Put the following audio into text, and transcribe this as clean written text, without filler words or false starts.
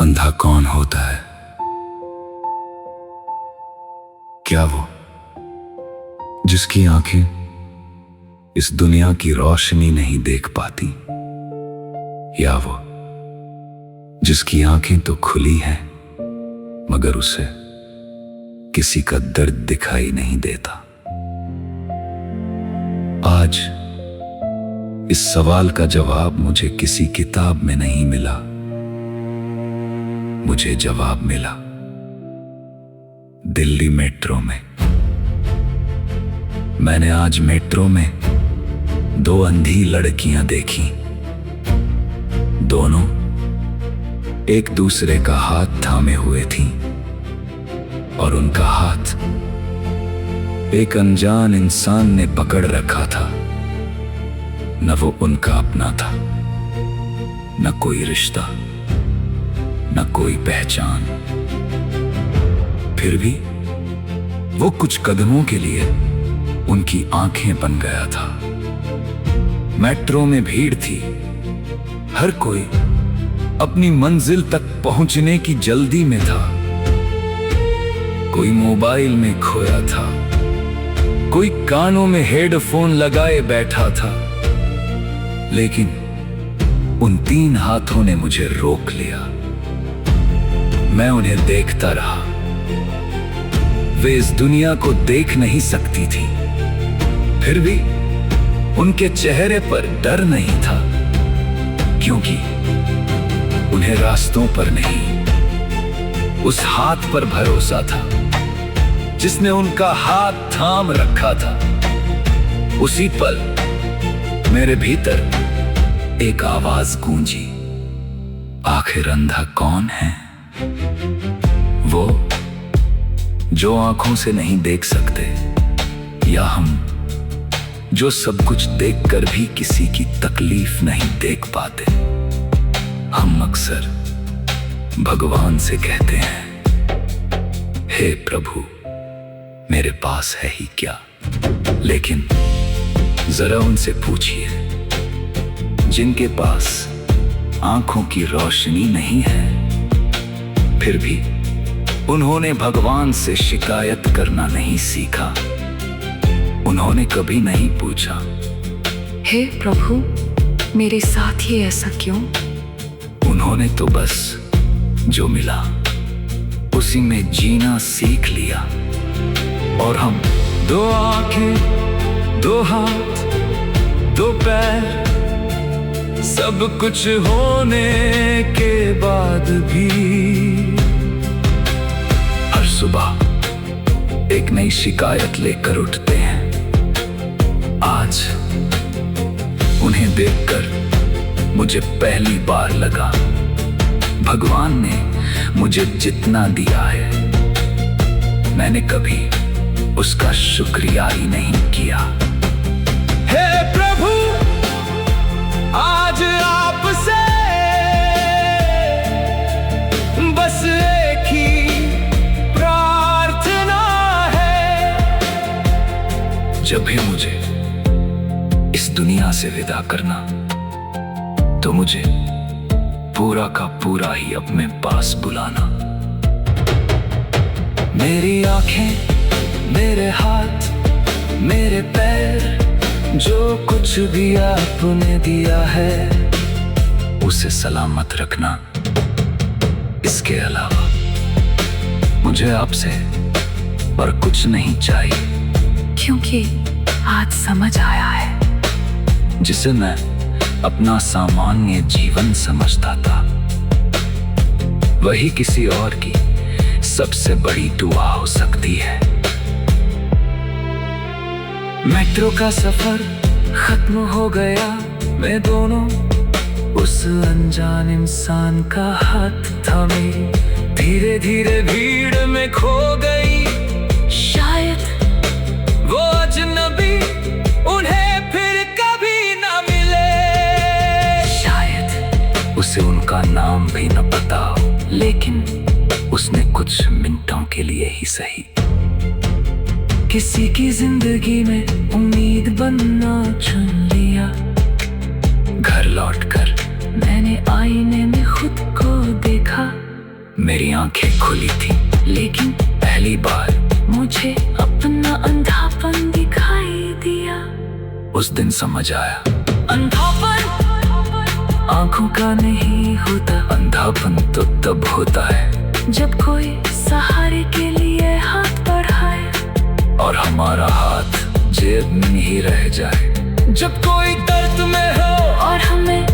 अंधा कौन होता है? क्या वो जिसकी आंखें इस दुनिया की रोशनी नहीं देख पाती, या वो जिसकी आंखें तो खुली हैं मगर उसे किसी का दर्द दिखाई नहीं देता? आज इस सवाल का जवाब मुझे किसी किताब में नहीं मिला, मुझे जवाब मिला दिल्ली मेट्रो में। मैंने आज मेट्रो में दो अंधी लड़कियां देखी। दोनों एक दूसरे का हाथ थामे हुए थीं और उनका हाथ एक अनजान इंसान ने पकड़ रखा था। न वो उनका अपना था, न कोई रिश्ता, न कोई पहचान। फिर भी वो कुछ कदमों के लिए उनकी आंखें बन गया था। मेट्रो में भीड़ थी, हर कोई अपनी मंजिल तक पहुंचने की जल्दी में था। कोई मोबाइल में खोया था, कोई कानों में हेडफोन लगाए बैठा था। लेकिन उन तीन हाथों ने मुझे रोक लिया। मैं उन्हें देखता रहा। वे इस दुनिया को देख नहीं सकती थी, फिर भी उनके चेहरे पर डर नहीं था, क्योंकि उन्हें रास्तों पर नहीं, उस हाथ पर भरोसा था जिसने उनका हाथ थाम रखा था। उसी पल मेरे भीतर एक आवाज गूंजी, आखिर अंधा कौन है? वो जो आंखों से नहीं देख सकते, या हम जो सब कुछ देखकर भी किसी की तकलीफ नहीं देख पाते? हम अक्सर भगवान से कहते हैं, हे प्रभु मेरे पास है ही क्या? लेकिन जरा उनसे पूछिए, जिनके पास आंखों की रोशनी नहीं है, फिर भी उन्होंने भगवान से शिकायत करना नहीं सीखा। उन्होंने कभी नहीं पूछा, हे प्रभु मेरे साथ ही ऐसा क्यों? उन्होंने तो बस जो मिला उसी में जीना सीख लिया। और हम दो आंखें, दो हाथ, दो पैर, सब कुछ होने के बाद भी हर सुबह एक नई शिकायत लेकर उठते हैं। आज उन्हें देखकर मुझे पहली बार लगा, भगवान ने मुझे जितना दिया है मैंने कभी उसका शुक्रिया ही नहीं किया। हे प्रभु आज आपसे बस एक ही प्रार्थना है, जब भी मुझे इस दुनिया से विदा करना तो मुझे पूरा का पूरा ही अपने पास बुलाना। मेरी आंखें, मेरे हाथ, मेरे पैर, जो कुछ भी आपने दिया है उसे सलामत रखना। इसके अलावा मुझे आपसे और कुछ नहीं चाहिए, क्योंकि आज समझ आया है जिसे मैं अपना सामान्य जीवन समझता था, वही किसी और की सबसे बड़ी दुआ हो सकती है। मेट्रो का सफर खत्म हो गया, मैं दोनों उस अनजान इंसान का हाथ थामे धीरे धीरे भीड़ में खो गई। शायद वो अजनबी उन्हें फिर कभी न मिले, शायद उसे उनका नाम भी न पता हो, लेकिन उसने कुछ मिनटों के लिए ही सही किसी की जिंदगी में उम्मीद बनना चुन लिया। घर लौटकर मैंने आईने में खुद को देखा, मेरी आंखें खुली थी, लेकिन पहली बार मुझे अपना अंधापन दिखाई दिया। उस दिन समझ आया, अंधापन आंखों का नहीं होता, अंधापन तो तब होता है जब कोई सहारे के लिए हाथ बढ़ाए और हमारा हाथ जेब में ही रह जाए। जब कोई दर्द में हो और हमें